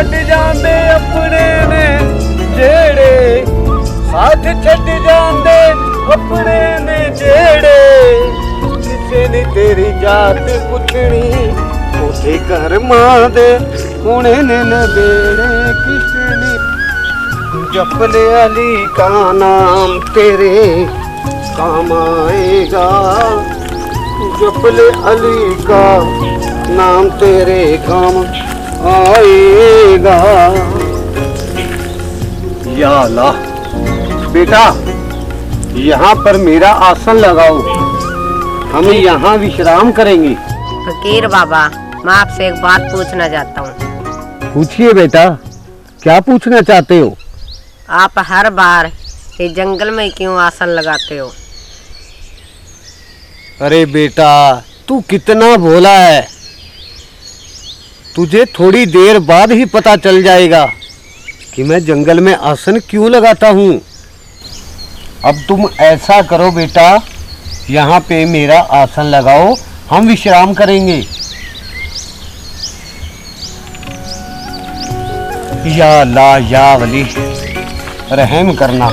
छड्ड जांदे अपने ने जेड़े, साथ छड्ड जांदे अपने ने जेड़े, किसे ने तेरी जात पुछनी उठे घर मां दे होने ने नबेड़े, किसे ने जप ले अली का नाम तेरे काम आएगा, जप ले अली का नाम तेरे काम आएगा। या अल्लाह, बेटा यहाँ पर मेरा आसन लगाओ, हम यहाँ विश्राम करेंगे। फकीर बाबा, मैं आपसे एक बात पूछना चाहता हूँ। पूछिए बेटा, क्या पूछना चाहते हो? आप हर बार इस जंगल में क्यों आसन लगाते हो? अरे बेटा, तू कितना भोला है, तुझे थोड़ी देर बाद ही पता चल जाएगा कि मैं जंगल में आसन क्यों लगाता हूँ। अब तुम ऐसा करो बेटा, यहाँ पे मेरा आसन लगाओ, हम विश्राम करेंगे। या अल्लाह या वली, रहम करना।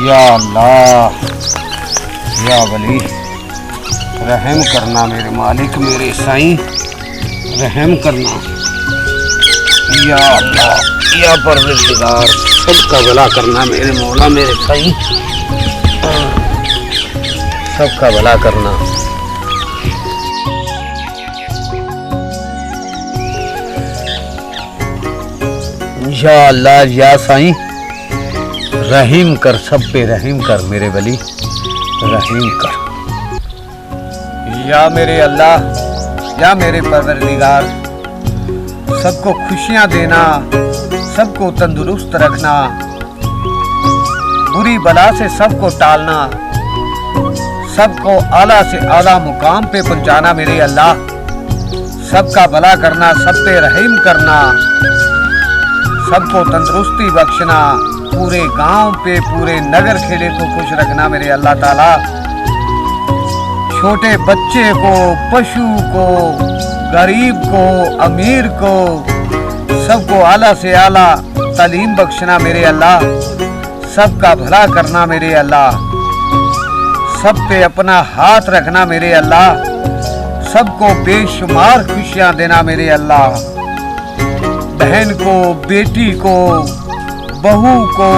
या अल्लाह या वली, रहम करना मेरे मालिक, मेरे साईं, रहम करना। या अल्लाह या परवरदिगार, सबका भला करना मेरे मौला, मेरे साईं, सबका भला करना। या अल्लाह या साईं, रहीम कर, सब पे रहीम कर मेरे वली, रहीम कर। या मेरे अल्लाह या मेरे परवरदिगार, सबको खुशियां देना, सबको तंदुरुस्त रखना, बुरी बला से सबको टालना, सबको आला से आला मुकाम पे पहुंचाना मेरे अल्लाह, सबका भला करना, सब पे रहीम करना, सबको तंदुरुस्ती बख्शना, पूरे गांव पे पूरे नगर खेड़े को खुश रखना मेरे अल्लाह ताला, छोटे बच्चे को, पशु को, गरीब को, अमीर को, सबको आला से आला तालीम बख्शना मेरे अल्लाह, सबका भला करना मेरे अल्लाह, सब पे अपना हाथ रखना मेरे अल्लाह, सबको बेशुमार खुशियां देना मेरे अल्लाह, बहन को, बेटी को, बहू को,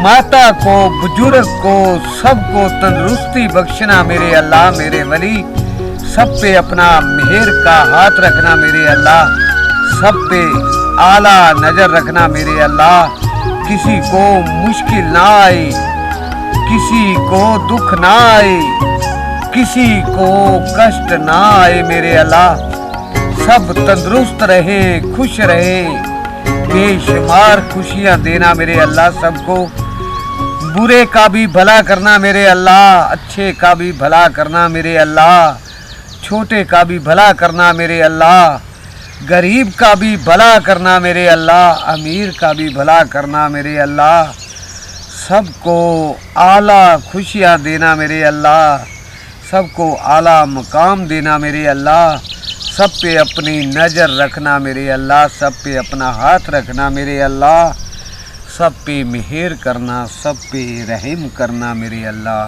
माता को, बुजुर्ग को, सबको तंदुरुस्ती बख्शना मेरे अल्लाह, मेरे वली, सब पे अपना मेहर का हाथ रखना मेरे अल्लाह, सब पे आला नजर रखना मेरे अल्लाह, किसी को मुश्किल ना आए, किसी को दुख ना आए, किसी को कष्ट ना आए मेरे अल्लाह, सब तंदुरुस्त रहे, खुश रहे, बेशुमार खुशियां देना मेरे अल्लाह, सबको बुरे का भी भला करना मेरे अल्लाह, अच्छे का भी भला करना मेरे अल्लाह, छोटे का भी भला करना मेरे अल्लाह, गरीब का भी भला करना मेरे अल्लाह, अमीर का भी भला करना मेरे अल्लाह, सबको आला खुशियां देना मेरे अल्लाह, सबको आला मकाम देना मेरे अल्लाह, सब पे अपनी नज़र रखना मेरे अल्लाह, सब पे अपना हाथ रखना मेरे अल्लाह, सब पे मेहर करना, सब पे रहम करना मेरे अल्लाह।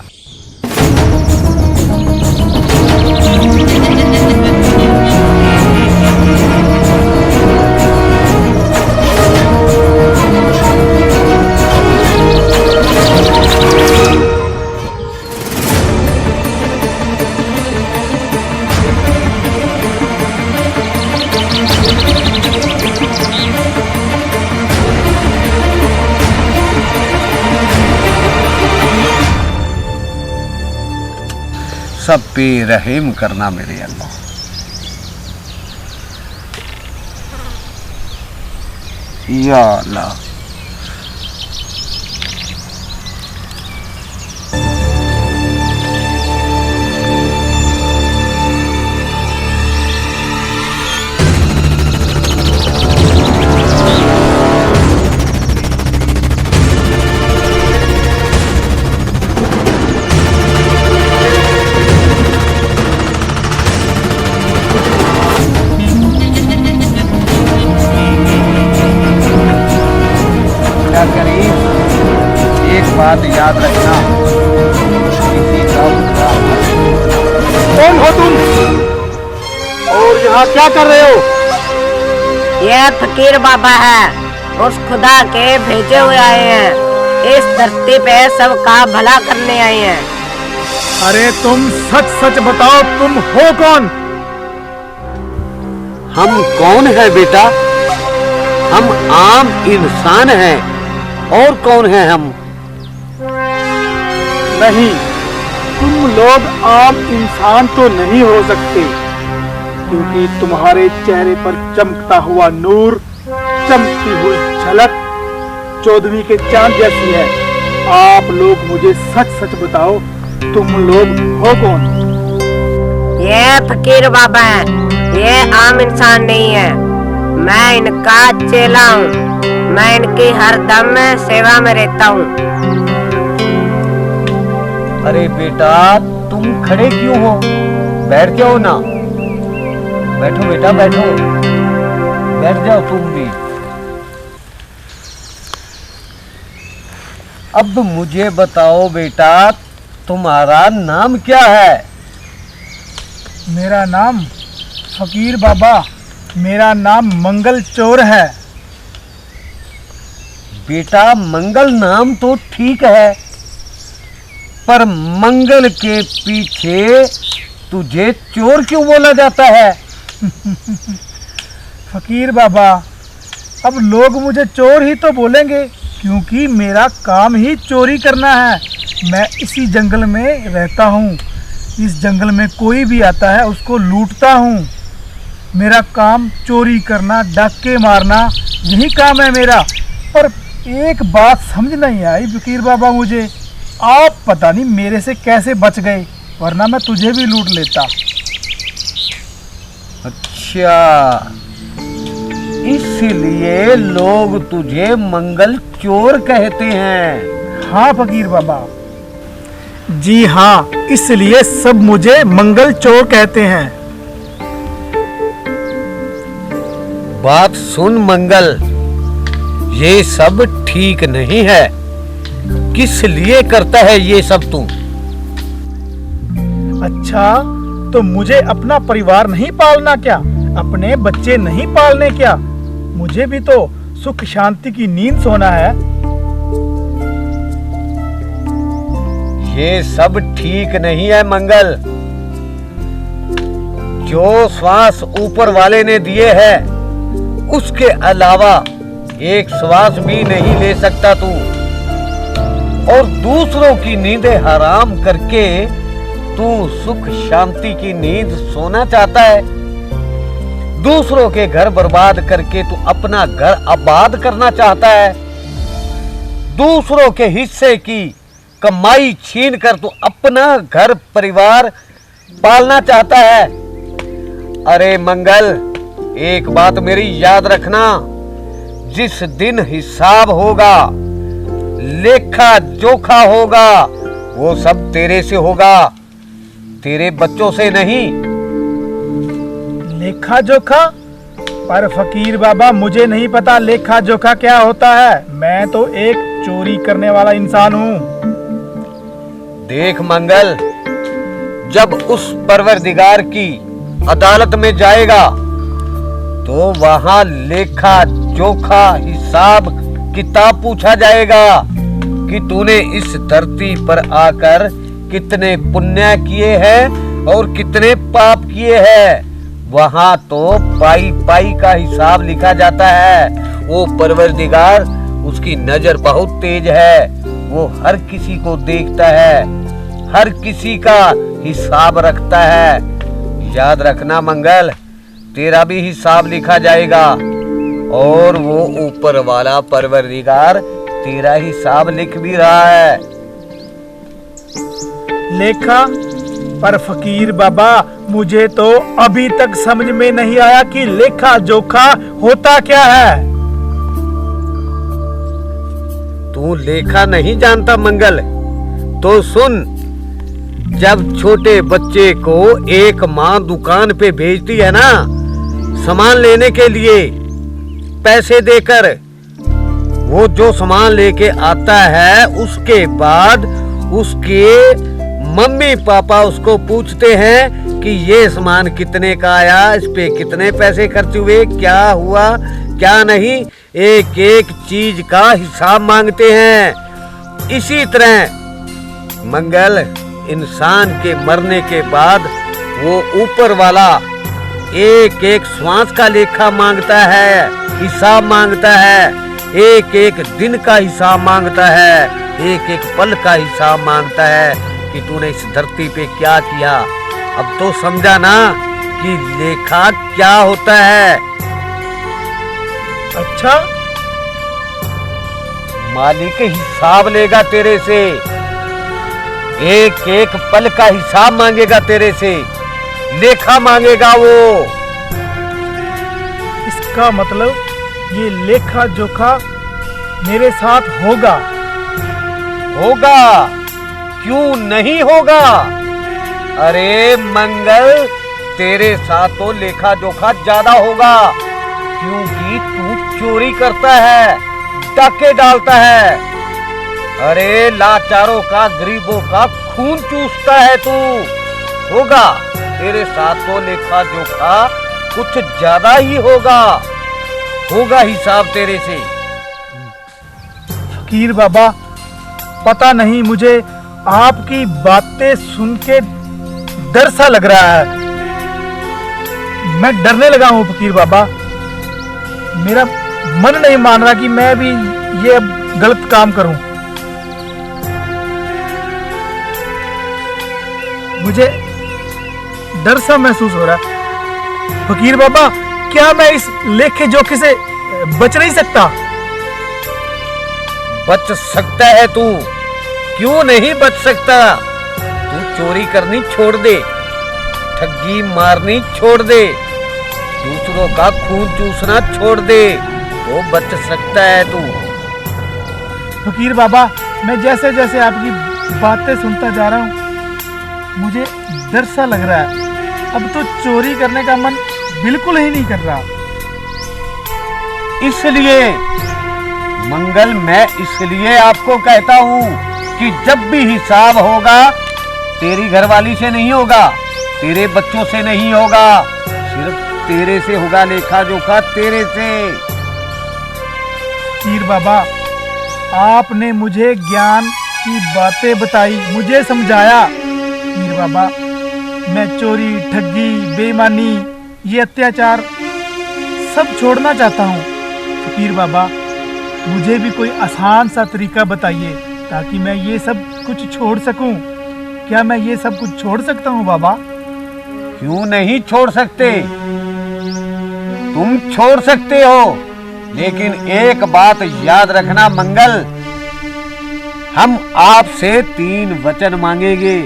सब पे रहम करना मेरे अल्लाह। या अल्लाह, बात याद रखना, किसी का बुरा मत सोचना। कौन हो तुम और यहाँ क्या कर रहे हो? यह फकीर बाबा है, उस खुदा के भेजे हुए आए हैं। इस धरती पे सबका भला करने आए हैं। अरे तुम सच सच बताओ, तुम हो कौन? हम कौन है बेटा? हम आम इंसान हैं। और कौन है हम? नहीं, तुम लोग आम इंसान तो नहीं हो सकते, क्योंकि तुम्हारे चेहरे पर चमकता हुआ नूर, चमकती हुई झलक 14वीं के चांद जैसी है। आप लोग मुझे सच सच बताओ, तुम लोग हो कौन? ये फकीर बाबा है, ये आम इंसान नहीं है। मैं इनका चेला हूँ। मैं इनकी हर दम सेवा में रहता हूँ। अरे बेटा, तुम खड़े क्यों हो? बैठ जाओ ना। बैठो बेटा, बैठो, बैठ जाओ तुम भी। अब मुझे बताओ बेटा, तुम्हारा नाम क्या है? मेरा नाम फकीर बाबा, मेरा नाम मंगल चोर है। बेटा, मंगल नाम तो ठीक है, पर मंगल के पीछे तुझे चोर क्यों बोला जाता है? फकीर बाबा, अब लोग मुझे चोर ही तो बोलेंगे, क्योंकि मेरा काम ही चोरी करना है। मैं इसी जंगल में रहता हूँ। इस जंगल में कोई भी आता है उसको लूटता हूँ। मेरा काम चोरी करना, डाके मारना, यही काम है मेरा। पर एक बात समझ नहीं आई फकीर बाबा मुझे, आप पता नहीं मेरे से कैसे बच गए, वरना मैं तुझे भी लूट लेता। अच्छा, इसलिए लोग तुझे मंगल चोर कहते हैं। हाँ फकीर बाबा, जी हाँ, इसलिए सब मुझे मंगल चोर कहते हैं। बात सुन मंगल, ये सब ठीक नहीं है। किस लिए करता है ये सब तू? अच्छा, तो मुझे अपना परिवार नहीं पालना क्या? अपने बच्चे नहीं पालने क्या? मुझे भी तो सुख शांति की नींद सोना है। ये सब ठीक नहीं है मंगल। जो श्वास ऊपर वाले ने दिए हैं, उसके अलावा एक श्वास भी नहीं ले सकता तू। और दूसरों की नींदें हराम करके तू सुख शांति की नींद सोना चाहता है। दूसरों के घर बर्बाद करके तू अपना घर आबाद करना चाहता है। दूसरों के हिस्से की कमाई छीन कर तू अपना घर परिवार पालना चाहता है। अरे मंगल, एक बात मेरी याद रखना, जिस दिन हिसाब होगा, लेखा जोखा होगा, वो सब तेरे से होगा, तेरे बच्चों से नहीं। लेखा जोखा? पर फकीर बाबा, मुझे नहीं पता लेखा जोखा क्या होता है। मैं तो एक चोरी करने वाला इंसान हूँ। देख मंगल, जब उस परवरदिगार की अदालत में जाएगा तो वहां लेखा जोखा हिसाब किताब पूछा जाएगा कि तूने इस धरती पर आकर कितने पुण्य किए हैं और कितने पाप किए हैं। वहां तो पाई पाई का हिसाब लिखा जाता है। वो परवरदिगार, उसकी नजर बहुत तेज है, वो हर किसी को देखता है, हर किसी का हिसाब रखता है। याद रखना मंगल, तेरा भी हिसाब लिखा जाएगा और वो ऊपर वाला परवरदिगार तेरा हिसाब लिख भी रहा है। लेखा? पर फकीर बाबा, मुझे तो अभी तक समझ में नहीं आया कि लेखा जोखा होता क्या है। तू लेखा नहीं जानता मंगल? तो सुन, जब छोटे बच्चे को एक माँ दुकान पे भेजती है ना, सामान लेने के लिए पैसे देकर, वो जो सामान लेके आता है उसके बाद उसके मम्मी पापा उसको पूछते हैं कि ये सामान कितने का आया, इस पे कितने पैसे खर्च हुए, क्या हुआ क्या नहीं, एक एक चीज का हिसाब मांगते हैं। इसी तरह मंगल इंसान के मरने के बाद वो ऊपर वाला एक एक श्वास का लेखा मांगता है, हिसाब मांगता है, एक एक दिन का हिसाब मांगता है, एक एक पल का हिसाब मांगता है कि तूने इस धरती पे क्या किया। अब तो समझा ना कि लेखा क्या होता है। अच्छा, मालिक हिसाब लेगा तेरे से, एक एक पल का हिसाब मांगेगा तेरे से, लेखा मांगेगा वो। इसका मतलब ये लेखा जोखा मेरे साथ होगा। होगा, क्यों नहीं होगा। अरे मंगल, तेरे साथ तो लेखा जोखा ज्यादा होगा, क्योंकि तू चोरी करता है, डाके डालता है, अरे लाचारों का गरीबों का खून चूसता है तू। होगा, तेरे साथ तो लेखा जोखा कुछ ज्यादा ही होगा, होगा हिसाब तेरे से। फकीर बाबा, पता नहीं, मुझे आपकी बातें सुन के डर सा लग रहा है। मैं डरने लगा हूं फकीर बाबा। मेरा मन नहीं मान रहा कि मैं भी ये अब गलत काम करूं। मुझे डर सा महसूस हो रहा है। फकीर बाबा, क्या मैं इस लेखे जोखे से बच नहीं सकता? बच सकता है तू, क्यों नहीं बच सकता। तू चोरी करनी छोड़ दे, ठगी मारनी छोड़ दे, दूसरों का खून चूसना छोड़ दे, तो बच सकता है तू। फकीर बाबा, मैं जैसे जैसे आपकी बातें सुनता जा रहा हूँ मुझे डर सा लग रहा है। अब तो चोरी करने का मन बिल्कुल ही नहीं कर रहा। इसलिए मंगल, मैं इसलिए आपको कहता हूँ कि जब भी हिसाब होगा तेरी घरवाली से नहीं होगा, तेरे बच्चों से नहीं होगा, सिर्फ तेरे से होगा लेखा जोखा, तेरे से। फकीर बाबा, आपने मुझे ज्ञान की बातें बताई, मुझे समझाया। फकीर बाबा, मैं चोरी, ठगी, बेईमानी, ये अत्याचार सब छोड़ना चाहता हूँ। फकीर बाबा, मुझे भी कोई आसान सा तरीका बताइए ताकि मैं ये सब कुछ छोड़ सकूं। क्या मैं ये सब कुछ छोड़ सकता हूँ बाबा? क्यों नहीं छोड़ सकते, तुम छोड़ सकते हो, लेकिन एक बात याद रखना मंगल, हम आपसे 3 वचन मांगेंगे।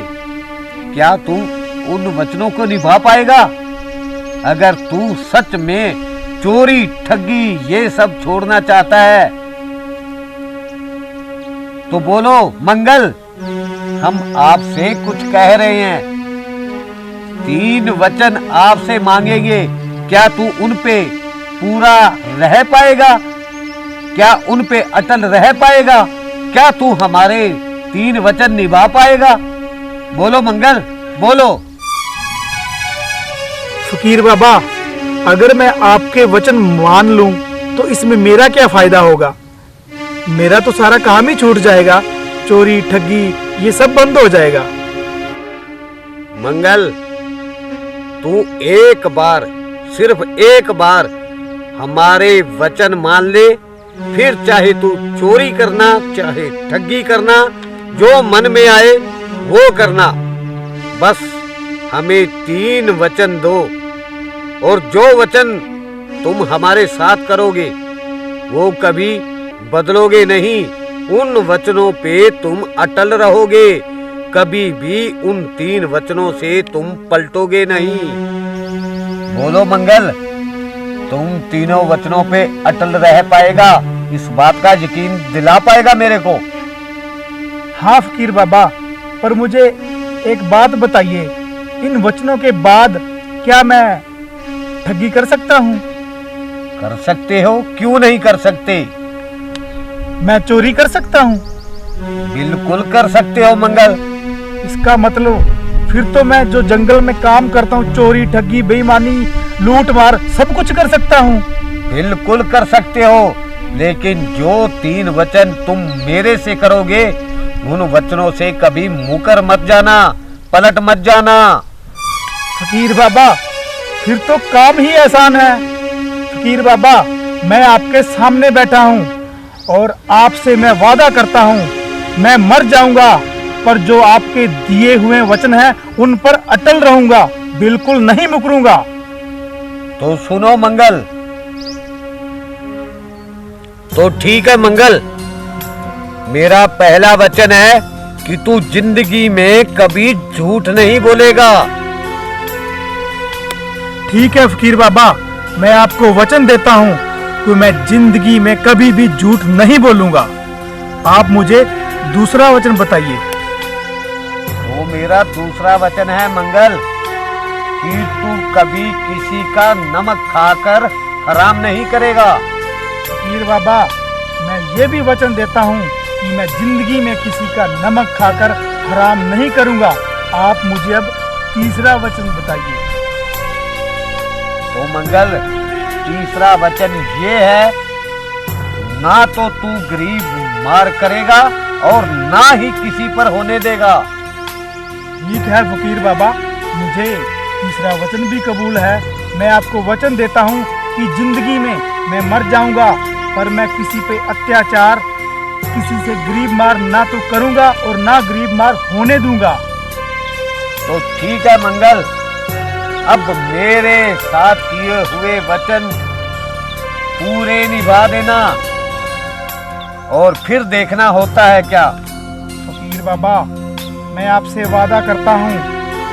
क्या तू उन वचनों को निभा पाएगा? अगर तू सच में चोरी, ठगी ये सब छोड़ना चाहता है तो बोलो मंगल, हम आपसे कुछ कह रहे हैं, 3 वचन आपसे मांगेंगे। क्या तू उन पे पूरा रह पाएगा? क्या उन पे अटल रह पाएगा? क्या तू हमारे 3 वचन निभा पाएगा? बोलो मंगल, बोलो। फकीर बाबा, अगर मैं आपके वचन मान लूं तो इसमें मेरा क्या फायदा होगा? मेरा तो सारा काम ही छूट जाएगा, चोरी, ठगी ये सब बंद हो जाएगा। मंगल, तू एक बार, सिर्फ एक बार हमारे वचन मान ले, फिर चाहे तू चोरी करना, चाहे ठगी करना, जो मन में आए वो करना। बस हमें 3 वचन दो, और जो वचन तुम हमारे साथ करोगे वो कभी बदलोगे नहीं, उन वचनों पे तुम अटल रहोगे, कभी भी उन 3 वचनों से तुम पलटोगे नहीं। बोलो मंगल, तुम तीनों वचनों पे अटल रह पाएगा? इस बात का यकीन दिला पाएगा मेरे को? हाँ फकीर बाबा, पर मुझे एक बात बताइए, इन वचनों के बाद क्या मैं ठगी कर सकता हूँ? कर सकते हो, क्यों नहीं कर सकते। मैं चोरी कर सकता हूँ? बिल्कुल कर सकते हो मंगल। इसका मतलब फिर तो मैं जो जंगल में काम करता हूँ, चोरी, ठगी, बेईमानी, लूट मार, सब कुछ कर सकता हूँ। बिल्कुल कर सकते हो, लेकिन जो 3 वचन तुम मेरे से करोगे उन वचनों से कभी मुकर मत जाना, पलट मत जाना। फकीर बाबा, फिर तो काम ही आसान है। फकीर बाबा, मैं आपके सामने बैठा हूँ और आपसे मैं वादा करता हूँ, मैं मर जाऊंगा पर जो आपके दिए हुए वचन हैं उन पर अटल रहूंगा, बिल्कुल नहीं मुकरूंगा। तो सुनो मंगल, तो ठीक है मंगल, मेरा पहला वचन है कि तू जिंदगी में कभी झूठ नहीं बोलेगा। ठीक है फकीर बाबा, मैं आपको वचन देता हूँ कि मैं जिंदगी में कभी भी झूठ नहीं बोलूंगा। आप मुझे दूसरा वचन बताइए। तो मेरा दूसरा वचन है मंगल कि तू कभी किसी का नमक खाकर हराम नहीं करेगा। फकीर बाबा, मैं ये भी वचन देता हूँ कि मैं जिंदगी में किसी का नमक खाकर हराम नहीं करूंगा। आप मुझे अब तीसरा वचन बताइए। तो मंगल, तीसरा वचन ये है, ना तो तू गरीब मार करेगा और ना ही किसी पर होने देगा। ठीक है फकीर बाबा, मुझे तीसरा वचन भी कबूल है। मैं आपको वचन देता हूँ कि जिंदगी में मैं मर जाऊंगा पर मैं किसी पे अत्याचार, किसी से गरीब मार ना तो करूंगा और ना गरीब मार होने दूंगा। तो ठीक है मंगल, अब मेरे साथ किए हुए वचन पूरे निभा देना और फिर देखना होता है क्या। फकीर बाबा, मैं आपसे वादा करता हूँ,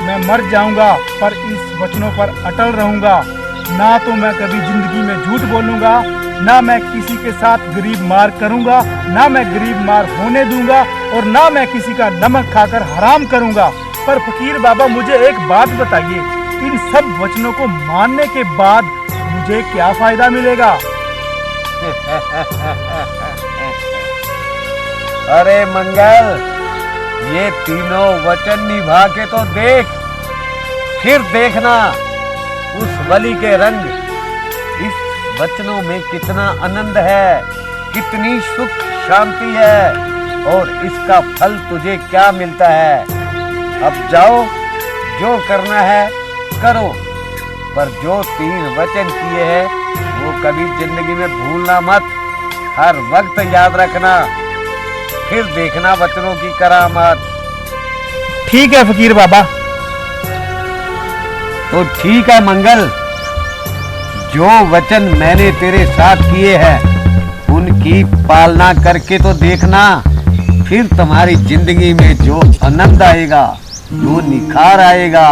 मैं मर जाऊंगा पर इस वचनों पर अटल रहूंगा। ना तो मैं कभी जिंदगी में झूठ बोलूंगा, ना मैं किसी के साथ गरीब मार करूंगा, ना मैं गरीब मार होने दूंगा और ना मैं किसी का नमक खाकर हराम करूंगा। पर फकीर बाबा, मुझे एक बात बताइए, इन सब वचनों को मानने के बाद मुझे क्या फायदा मिलेगा? अरे मंगल, ये तीनों वचन निभा के तो देख, फिर देखना उस वली के रंग। इस वचनों में कितना आनंद है, कितनी सुख शांति है और इसका फल तुझे क्या मिलता है। अब जाओ, जो करना है करो, पर जो 3 वचन किए हैं वो कभी जिंदगी में भूलना मत, हर वक्त याद रखना, फिर देखना वचनों की करामात। ठीक है फकीर बाबा। तो ठीक है मंगल, जो वचन मैंने तेरे साथ किए हैं उनकी पालना करके तो देखना, फिर तुम्हारी जिंदगी में जो आनंद आएगा, जो निखार आएगा,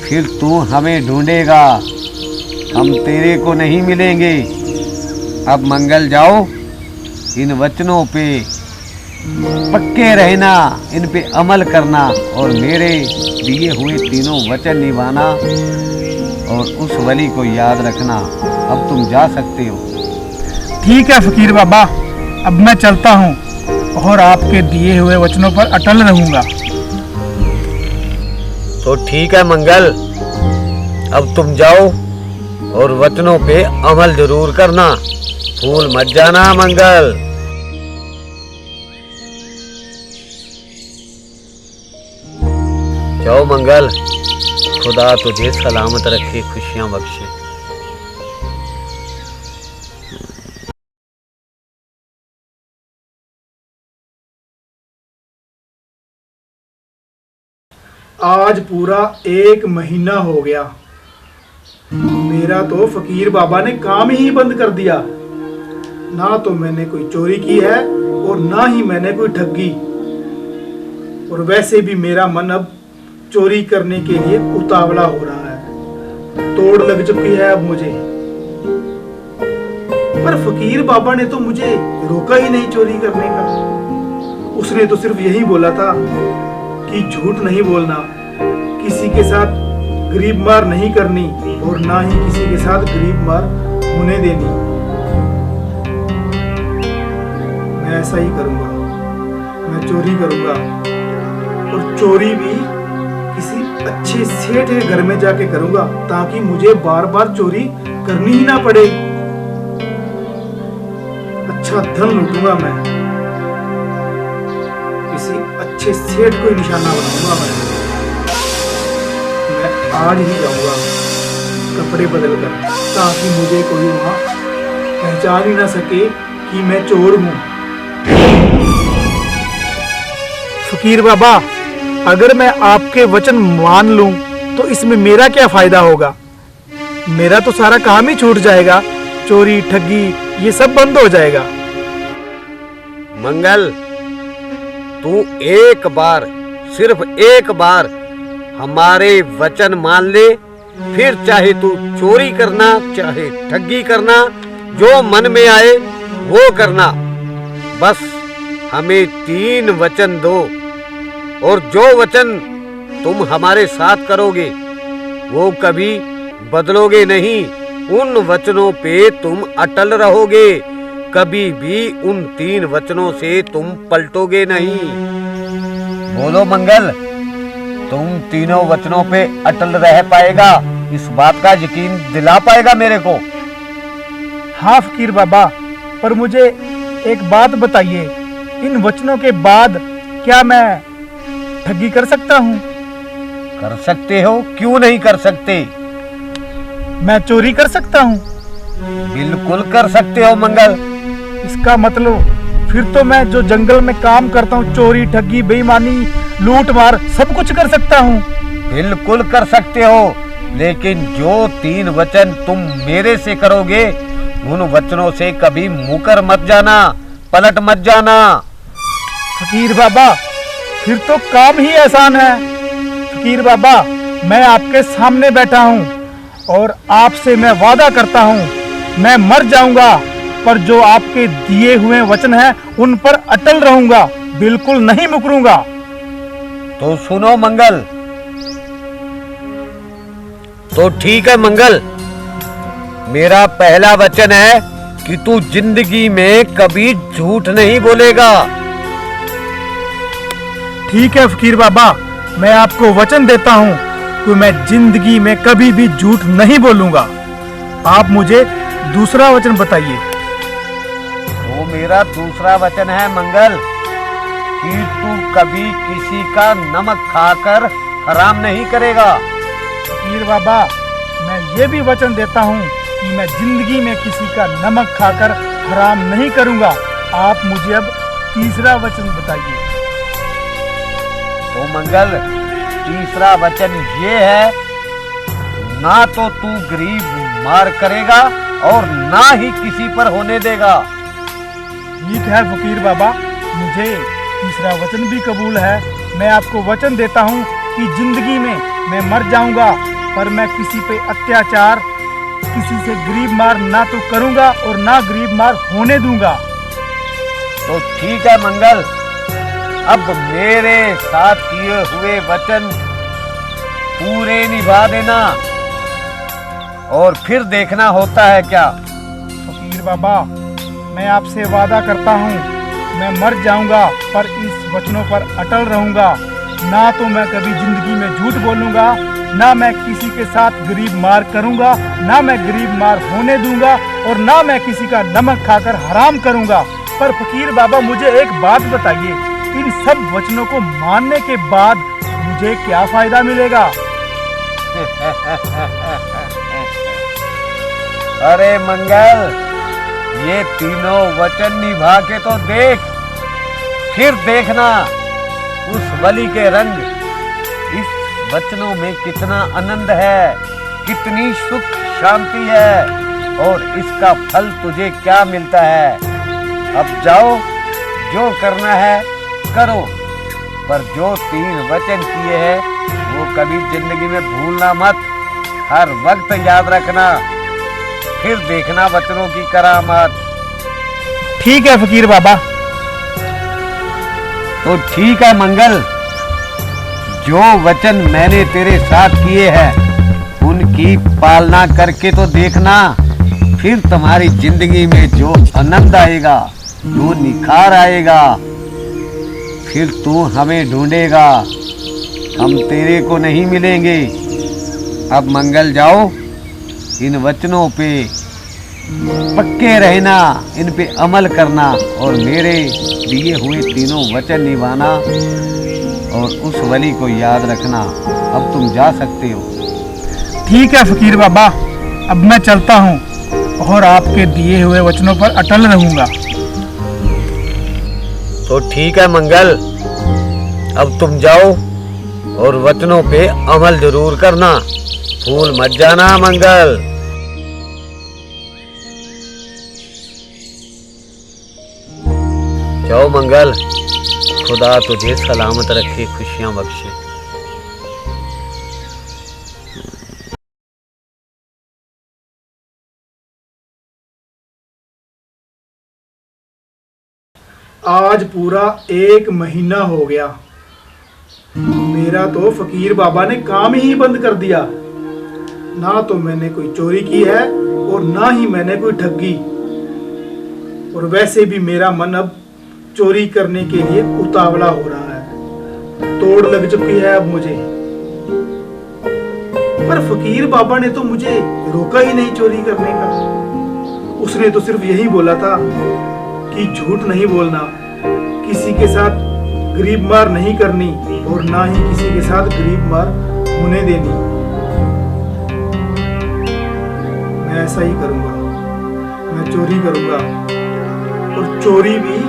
फिर तू हमें ढूंढेगा, हम तेरे को नहीं मिलेंगे। अब मंगल जाओ, इन वचनों पे पक्के रहना, इन पे अमल करना और मेरे दिए हुए तीनों वचन निभाना और उस वली को याद रखना। अब तुम जा सकते हो। ठीक है फकीर बाबा, अब मैं चलता हूँ और आपके दिए हुए वचनों पर अटल रहूंगा। तो ठीक है मंगल, अब तुम जाओ और वचनों पे अमल जरूर करना, भूल मत जाना मंगल। जाओ मंगल, खुदा तुझे सलामत रखे, खुशियां बख्शे। आज पूरा 1 महीना हो गया, मेरा तो फकीर बाबा ने काम ही बंद कर दिया। ना तो मैंने कोई चोरी की है और ना ही मैंने कोई ठगी, और वैसे भी मेरा मन अब चोरी करने के लिए उतावला हो रहा है, तोड़ लग चुकी है अब मुझे। पर फकीर बाबा ने तो मुझे रोका ही नहीं चोरी करने का। उसने तो सिर्फ यही बोला था कि झूठ नहीं बोलना, किसी के साथ गरीब मार नहीं करनी और ना ही किसी के साथ गरीब मार होने देनी। मैं ऐसा ही करूंगा। मैं चोरी करूंगा, और चोरी भी किसी अच्छे सेठ के घर में जाके करूंगा, ताकि मुझे बार बार चोरी करनी ही ना पड़े। अच्छा धन लूटूंगा मैं, किसी अच्छे सेठ को निशाना बनाऊंगा मैं आज ही जाऊंगा कपड़े बदल कर, ताकि मुझे कोई वहां पहचान ही ना सके कि मैं चोर हूं। फकीर बाबा, अगर मैं आपके वचन मान लूं तो इसमें मेरा क्या फायदा होगा? मेरा तो सारा काम ही छूट जाएगा, चोरी ठगी ये सब बंद हो जाएगा। मंगल, तू एक बार, सिर्फ एक बार हमारे वचन मान ले, फिर चाहे तू चोरी करना, चाहे ठगी करना, जो मन में आए वो करना। बस हमें 3 वचन दो, और जो वचन तुम हमारे साथ करोगे वो कभी बदलोगे नहीं। उन वचनों पे तुम अटल रहोगे, कभी भी उन 3 वचनों से तुम पलटोगे नहीं। बोलो मंगल, तुम तीनों वचनों पे अटल रह पाएगा? इस बात का यकीन दिला पाएगा मेरे को? हाँ फकीर बाबा, पर मुझे एक बात बताइए, इन वचनों के बाद क्या मैं ठगी कर सकता हूँ? कर सकते हो, क्यों नहीं कर सकते? मैं चोरी कर सकता हूँ? बिल्कुल कर सकते हो मंगल। इसका मतलब फिर तो मैं जो जंगल में काम करता हूँ, चोरी ठगी बेईमानी लूट मार सब कुछ कर सकता हूँ। बिल्कुल कर सकते हो, लेकिन जो 3 वचन तुम मेरे से करोगे उन वचनों से कभी मुकर मत जाना, पलट मत जाना। फकीर बाबा, फिर तो काम ही आसान है। फकीर बाबा, मैं आपके सामने बैठा हूँ और आपसे मैं वादा करता हूँ, मैं मर जाऊंगा पर जो आपके दिए हुए वचन हैं उन पर अटल रहूंगा, बिल्कुल नहीं मुकरूंगा। तो सुनो मंगल, तो ठीक है मंगल, मेरा पहला वचन है कि तू जिंदगी में कभी झूठ नहीं बोलेगा। ठीक है फकीर बाबा, मैं आपको वचन देता हूँ कि मैं जिंदगी में कभी भी झूठ नहीं बोलूंगा। आप मुझे दूसरा वचन बताइए। वो मेरा दूसरा वचन है मंगल कि तू कभी किसी का नमक खाकर हराम नहीं करेगा। फकीर बाबा, मैं ये भी वचन देता हूँ कि मैं जिंदगी में किसी का नमक खाकर हराम नहीं करूंगा। आप मुझे अब तीसरा वचन बताइए। तो मंगल, तीसरा वचन ये है, ना तो तू गरीब मार करेगा और ना ही किसी पर होने देगा। ठीक है फकीर बाबा, मुझे तीसरा वचन भी कबूल है। मैं आपको वचन देता हूँ कि जिंदगी में मैं मर जाऊंगा पर मैं किसी पे अत्याचार, किसी से गरीब मार ना तो करूंगा और ना गरीब मार होने दूंगा। तो ठीक है मंगल, अब मेरे साथ किए हुए वचन पूरे निभा देना और फिर देखना होता है क्या। फकीर बाबा, मैं आपसे वादा करता हूँ, मैं मर जाऊंगा पर इस वचनों पर अटल रहूंगा। ना तो मैं कभी जिंदगी में झूठ बोलूंगा, ना मैं किसी के साथ गरीब मार करूंगा, ना मैं गरीब मार होने दूंगा और ना मैं किसी का नमक खाकर हराम करूंगा। पर फकीर बाबा, मुझे एक बात बताइए, इन सब वचनों को मानने के बाद मुझे क्या फायदा मिलेगा? अरे मंगल, ये तीनों वचन निभा के तो देख, फिर देखना उस वली के रंग। इस वचनों में कितना आनंद है, कितनी सुख शांति है, और इसका फल तुझे क्या मिलता है। अब जाओ, जो करना है करो, पर जो 3 वचन किए हैं वो कभी जिंदगी में भूलना मत, हर वक्त याद रखना, फिर देखना वचनों की करामात। ठीक है फकीर बाबा। तो ठीक है मंगल, जो वचन मैंने तेरे साथ किए हैं उनकी पालना करके तो देखना, फिर तुम्हारी जिंदगी में जो आनंद आएगा जो निखार आएगा फिर तू हमें ढूंढेगा, हम तेरे को नहीं मिलेंगे। अब मंगल जाओ, इन वचनों पे पक्के रहना, इन पे अमल करना और मेरे दिए हुए तीनों वचन निभाना और उस वली को याद रखना। अब तुम जा सकते हो। ठीक है फकीर बाबा, अब मैं चलता हूँ और आपके दिए हुए वचनों पर अटल रहूंगा। तो ठीक है मंगल, अब तुम जाओ और वचनों पे अमल जरूर करना, भूल मत जाना मंगल। जाओ मंगल, खुदा तुझे सलामत रखे, खुशियां बख्शे। आज पूरा 1 महीना हो गया, मेरा तो फकीर बाबा ने काम ही बंद कर दिया। ना तो मैंने कोई चोरी की है और ना ही मैंने कोई ठगी, और वैसे भी मेरा मन अब चोरी करने के लिए उतावला हो रहा है, तोड़ लग चुकी है अब मुझे। पर फकीर बाबा ने तो मुझे रोका ही नहीं चोरी करने का। उसने तो सिर्फ यही बोला था कि झूठ नहीं बोलना, किसी के साथ गरीब मार नहीं करनी और ना ही किसी के साथ गरीब मार होने देनी। मैं ऐसा ही करूंगा, मैं चोरी करूंगा और चोरी भी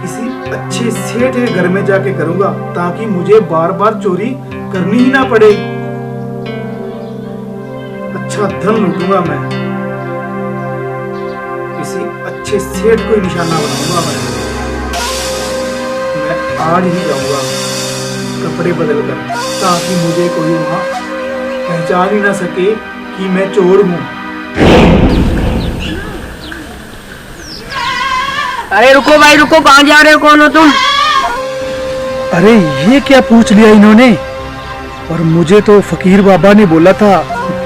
किसी अच्छे सेठ के घर में जाके करूंगा, ताकि मुझे बार बार चोरी करनी ही ना पड़े। अच्छा धन लूटूंगा मैं, किसी अच्छे सेठ को निशाना बनाऊंगा मैं आज ही जाऊंगा कपड़े बदल कर, ताकि मुझे कोई वहां पहचान ही ना सके कि मैं चोर हूं। अरे रुको भाई रुको, कहाँ जा रहे हो, कौन हो तुम? अरे ये क्या पूछ लिया इन्होंने, और मुझे तो फकीर बाबा ने बोला था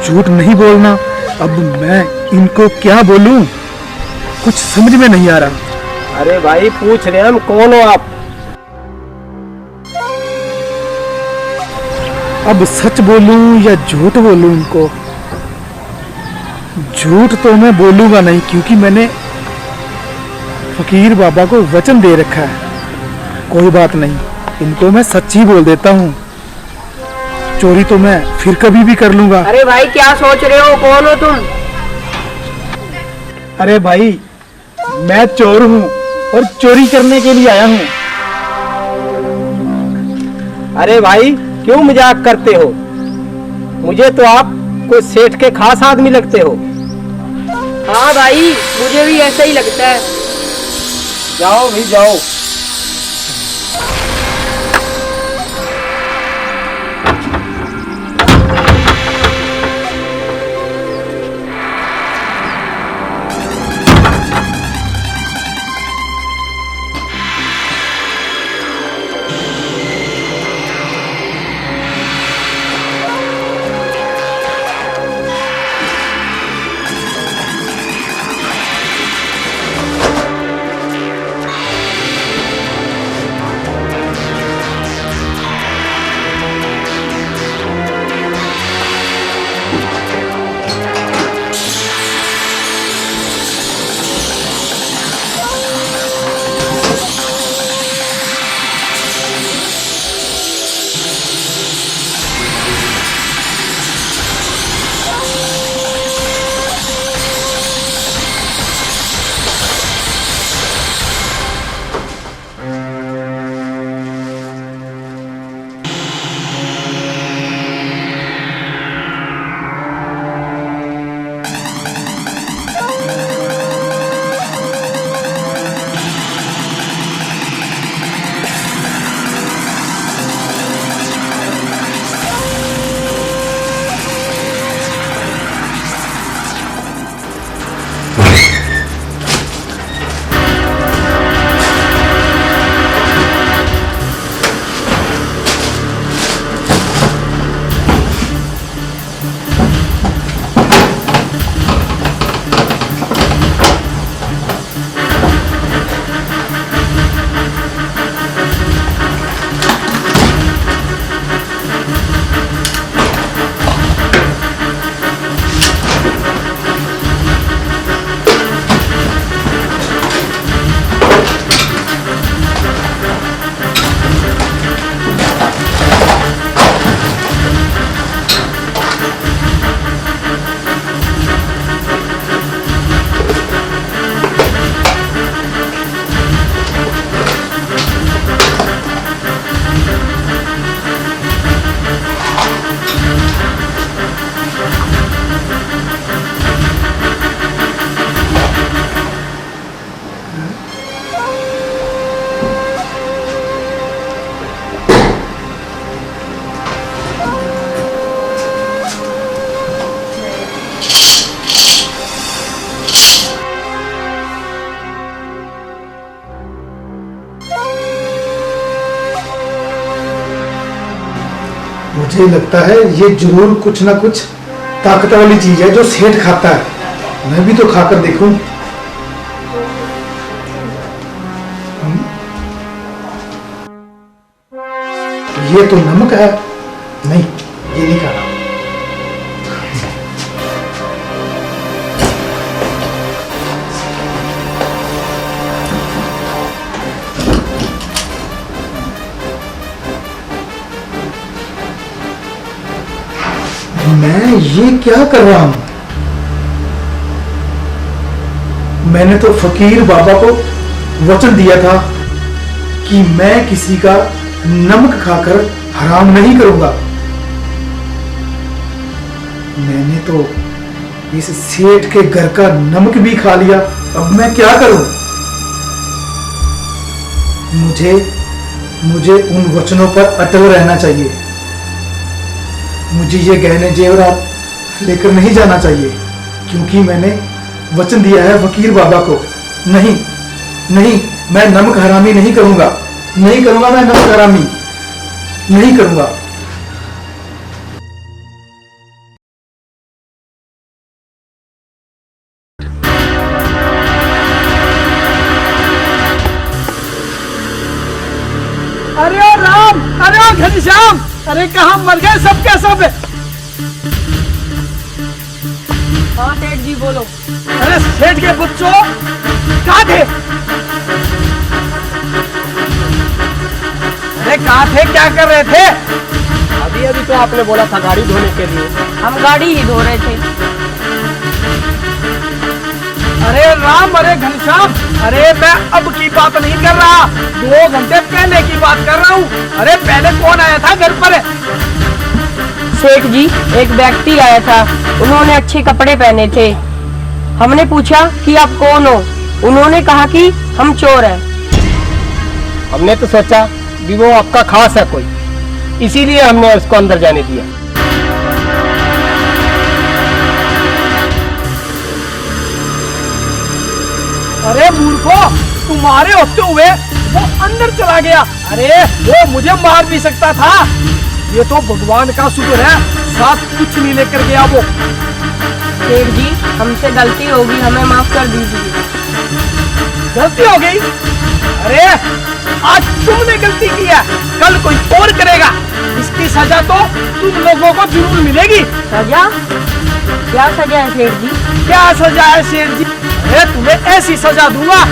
झूठ नहीं बोलना। अब मैं इनको क्या बोलूं, कुछ समझ में नहीं आ रहा। अरे भाई पूछ रहे हम, कौन हो आप? अब सच बोलूं या झूठ बोलूं इनको? झूठ तो मैं बोलूंगा नहीं, क्योंकि मैंने फकीर बाबा को वचन दे रखा है। कोई बात नहीं, इनको मैं सच ही बोल देता हूँ। चोरी तो मैं फिर कभी भी कर लूंगा। अरे भाई क्या सोच रहे हो, कौन हो तुम? अरे भाई मैं चोर हूँ और चोरी करने के लिए आया हूँ। अरे भाई क्यों मजाक करते हो? मुझे तो आप कोई सेठ के खास आदमी लगते हो। हाँ भाई मुझे भी ऐसा ही लगता है। जाओ भाई जाओ। मुझे लगता है ये जरूर कुछ ना कुछ ताकत वाली चीज है जो सेठ खाता है। मैं भी तो खाकर देखूं। ये तो नमक है। नहीं, ये नहीं खाना। मैं ये क्या कर रहा हूं? मैंने तो फकीर बाबा को वचन दिया था कि मैं किसी का नमक खाकर हराम नहीं करूंगा। मैंने तो इस सेठ के घर का नमक भी खा लिया। अब मैं क्या करूं? मुझे उन वचनों पर अटल रहना चाहिए। मुझे ये गहने जेवरात लेकर नहीं जाना चाहिए, क्योंकि मैंने वचन दिया है फकीर बाबा को। नहीं नहीं, मैं नमक हरामी नहीं करूंगा। नहीं करूंगा, मैं नमक हरामी नहीं करूंगा। अरे ओ राम, अरे ओ घनश्याम, अरे कहाँ मर गए सब के सब? हाँ सेठ जी बोलो। अरे सेठ के बच्चों कहाँ थे? अरे कहाँ थे, क्या कर रहे थे? अभी अभी तो आपने बोला था गाड़ी धोने के लिए। हम गाड़ी ही धो रहे थे। अरे राम, अरे घनश्याम, अरे मैं अब की बात नहीं कर रहा, 2 घंटे पहले की बात कर रहा हूँ। अरे पहले कौन आया था घर पर? सेठ जी, एक व्यक्ति आया था, उन्होंने अच्छे कपड़े पहने थे। हमने पूछा कि आप कौन हो? उन्होंने कहा कि हम चोर हैं। हमने तो सोचा कि वो आपका खास है कोई, इसीलिए हमने उसको अंदर जाने दिया। अरे मूर्खो, तुम्हारे होते हुए वो अंदर चला गया। अरे वो मुझे मार भी सकता था। ये तो भगवान का शुक्र है, साथ कुछ नहीं लेकर गया वो। सेठ जी, हमसे गलती होगी, हमें माफ कर दीजिए। गलती हो गई? अरे आज तुमने गलती की है, कल कोई और करेगा। इसकी सजा तो तुम लोगों को जरूर मिलेगी। सजा? क्या सजा है सेठ जी? क्या सजा है सेठ जी? अरे तुम्हें ऐसी सजा दूंगा,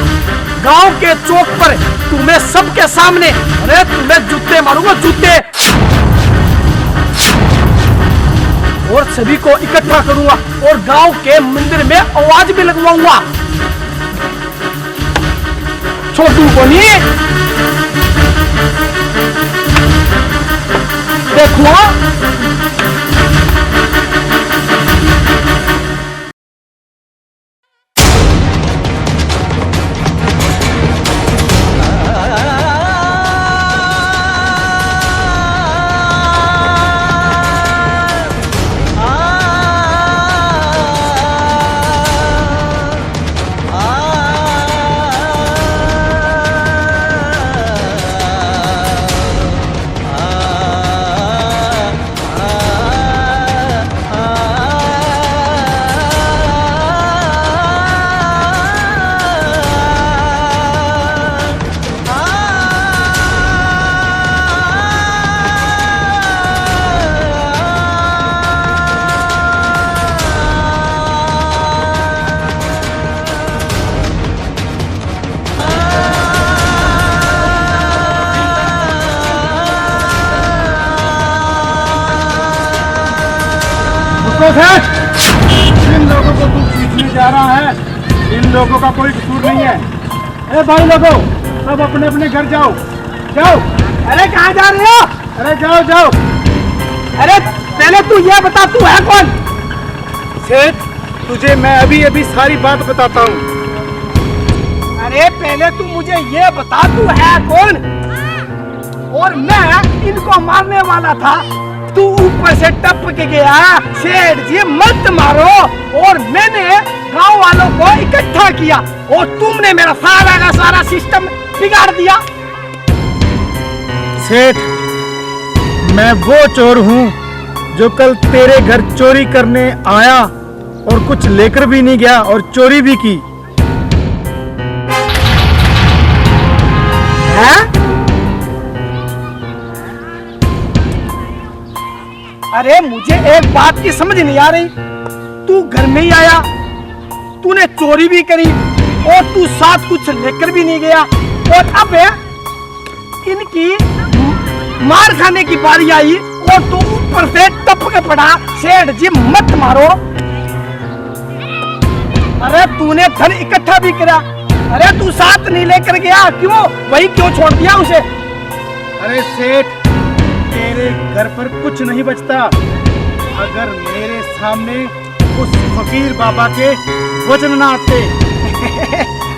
गांव के चौक पर तुम्हें सबके सामने, अरे तुम्हें जूते मारूंगा, जूते, और सभी को इकट्ठा करूंगा और गांव के मंदिर में आवाज भी लगवाऊंगा। छोटू को नहीं देखो। इन लोगों को तू पीछने जा रहा है, इन लोगों का कोई कसूर नहीं है। अरे भाई लोगों, सब अपने अपने घर जाओ, जाओ। अरे कहाँ जा रहे हो? अरे जाओ जाओ। अरे पहले तू ये बता, तू है कौन? सेठ, तुझे मैं अभी अभी सारी बात बताता हूँ। अरे पहले तू मुझे ये बता, तू है कौन? और मैं इनको मारने वाला था, तू ऊपर से टपक गया। सेठ जी मत मारो, और मैंने गांव वालों को इकट्ठा किया और तुमने मेरा सारा का सारा सिस्टम बिगाड़ दिया। सेठ, मैं वो चोर हूँ जो कल तेरे घर चोरी करने आया और कुछ लेकर भी नहीं गया और चोरी भी की। हैं? अरे मुझे एक बात की समझ नहीं आ रही। तू घर में ही आया, तूने चोरी भी करी और तू साथ कुछ लेकर भी नहीं गया, और अब इनकी मार खाने की बारी आई और तू ऊपर से टपक पड़ा। सेठ जी मत मारो। अरे तूने धन इकट्ठा भी करा, अरे तू साथ नहीं लेकर गया, क्यों? वही क्यों छोड़ दिया उसे? अरे सेठ, तेरे घर पर कुछ नहीं बचता अगर मेरे सामने उस फकीर बाबा के वचन ना आते।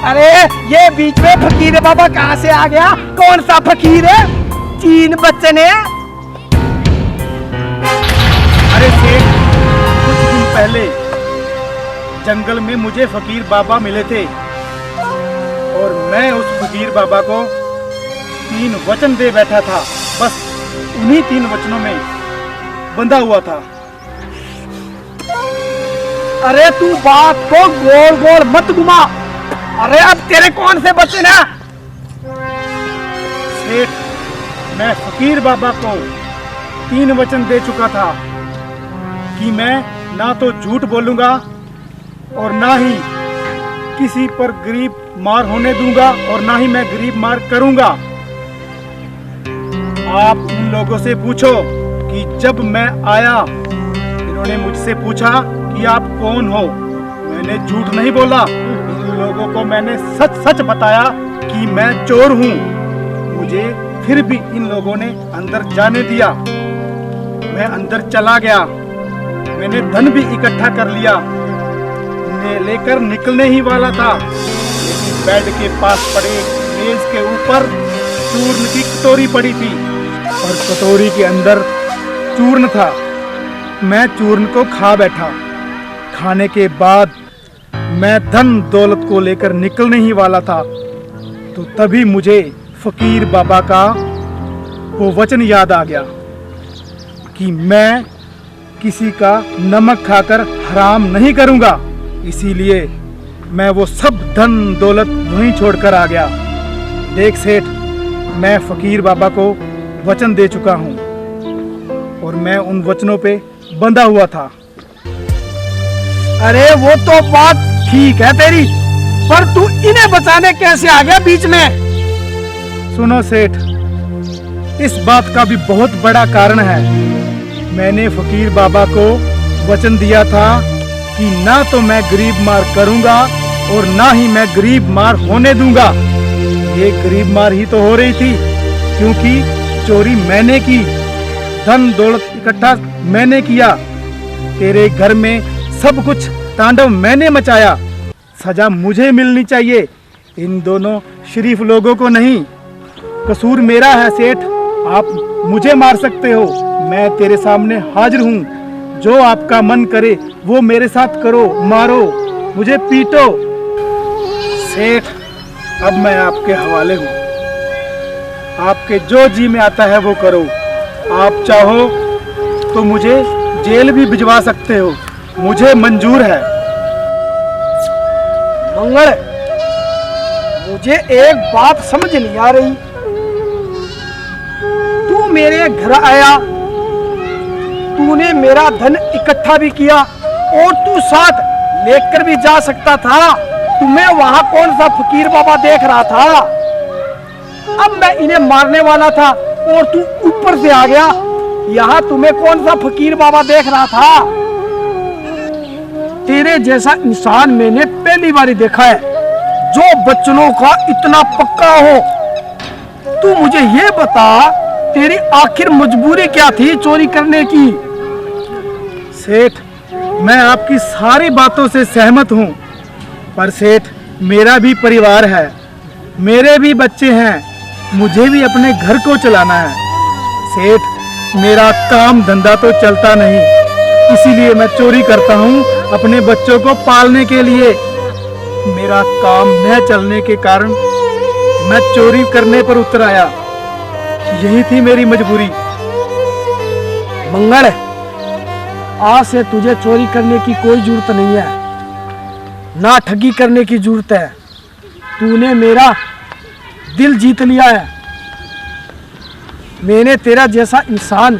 अरे ये बीच में फकीर बाबा कहाँ से आ गया? कौन सा फकीर है? तीन बच्चन है। अरे सेठ, कुछ दिन पहले जंगल में मुझे फकीर बाबा मिले थे और मैं उस फकीर बाबा को 3 वचन दे बैठा था। बस उन्हीं 3 वचनों में बंधा हुआ था। अरे तू बात को गोल गोल मत घुमा। अरे अब तेरे कौन से वचन है? सेठ, मैं फकीर बाबा को 3 वचन दे चुका था कि मैं ना तो झूठ बोलूंगा और ना ही किसी पर गरीब मार होने दूंगा और ना ही मैं गरीब मार करूंगा। आप इन लोगों से पूछो कि जब मैं आया इन्होंने मुझसे पूछा कि आप कौन हो। मैंने झूठ नहीं बोला, इन लोगों को मैंने सच सच बताया कि मैं चोर हूँ। मुझे फिर भी इन लोगों ने अंदर जाने दिया। मैं अंदर चला गया, मैंने धन भी इकट्ठा कर लिया, उन्हें लेकर निकलने ही वाला था, लेकिन बेड के पास पड़े मेज के ऊपर चूर्ण की कटोरी पड़ी थी और कटोरी के अंदर चूर्ण था। मैं चूर्ण को खा बैठा। खाने के बाद मैं धन दौलत को लेकर निकलने ही वाला था, तो तभी मुझे फकीर बाबा का वो वचन याद आ गया कि मैं किसी का नमक खाकर हराम नहीं करूंगा। इसीलिए मैं वो सब धन दौलत वहीं छोड़कर आ गया। देख सेठ, मैं फकीर बाबा को वचन दे चुका हूँ और मैं उन वचनों पे बंधा हुआ था। अरे वो तो बात ठीक है तेरी, पर तू इन्हें बचाने कैसे आ गया बीच में? सुनो सेठ, इस बात का भी बहुत बड़ा कारण है। मैंने फकीर बाबा को वचन दिया था कि ना तो मैं गरीब मार करूंगा और ना ही मैं गरीब मार होने दूंगा। ये गरीब मार ही तो हो रही थी, क्योंकि चोरी मैंने की, धन दौलत इकट्ठा मैंने किया, तेरे घर में सब कुछ तांडव मैंने मचाया। सजा मुझे मिलनी चाहिए, इन दोनों शरीफ लोगों को नहीं। कसूर मेरा है सेठ, आप मुझे मार सकते हो, मैं तेरे सामने हाजिर हूँ। जो आपका मन करे वो मेरे साथ करो, मारो, मुझे पीटो। सेठ, अब मैं आपके हवाले हूँ, आपके जो जी में आता है वो करो। आप चाहो तो मुझे जेल भी भिजवा सकते हो, मुझे मंजूर है। मंगल, मुझे एक बात समझ नहीं आ रही। तू मेरे घर आया, तूने मेरा धन इकट्ठा भी किया और तू साथ लेकर भी जा सकता था। तुम्हें वहां कौन सा फकीर बाबा देख रहा था? अब मैं इन्हें मारने वाला था और तू ऊपर से आ गया। यहाँ तुम्हें कौन सा फकीर बाबा देख रहा था? तेरे जैसा इंसान मैंने पहली बार देखा है जो बच्चों का इतना पक्का हो। तू मुझे ये बता, तेरी आखिर मजबूरी क्या थी चोरी करने की? सेठ, मैं आपकी सारी बातों से सहमत हूँ, पर सेठ, मेरा भी परिवार है, मेरे भी बच्चे हैं, मुझे भी अपने घर को चलाना है। सेठ, मेरा काम धंधा तो चलता नहीं, इसीलिए मैं चोरी करता हूँ अपने बच्चों को पालने के लिए। मेरा काम न चलने के कारण मैं चोरी करने पर उतर आया, यही थी मेरी मजबूरी। मंगल, आज से तुझे चोरी करने की कोई जरूरत नहीं है, ना ठगी करने की जरूरत है। तूने मेरा दिल जीत लिया है। मैंने तेरा जैसा इंसान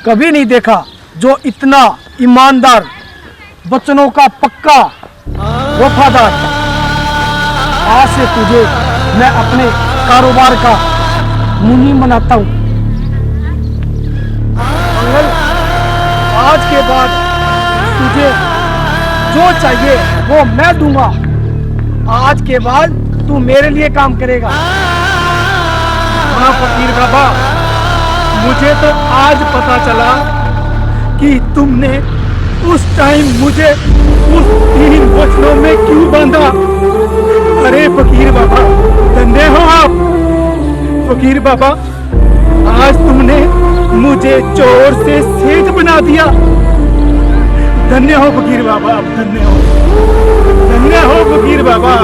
कभी नहीं देखा जो इतना ईमानदार, वचनों का पक्का, वफादार था। आज से तुझे मैं अपने कारोबार का मुनीम बनाता हूँ। मंगल, आज के बाद तुझे जो चाहिए वो मैं दूंगा। आज के बाद तू मेरे लिए काम करेगा। हाँ फकीर बाबा, मुझे तो आज पता चला कि तुमने उस टाइम मुझे उस 3 वचनों में क्यों बांधा। अरे फकीर बाबा, धन्य हो आप। फकीर बाबा, आज तुमने मुझे चोर से सेठ बना दिया। धन्य हो फकीर बाबा, आप धन्य हो फकीर बाबा।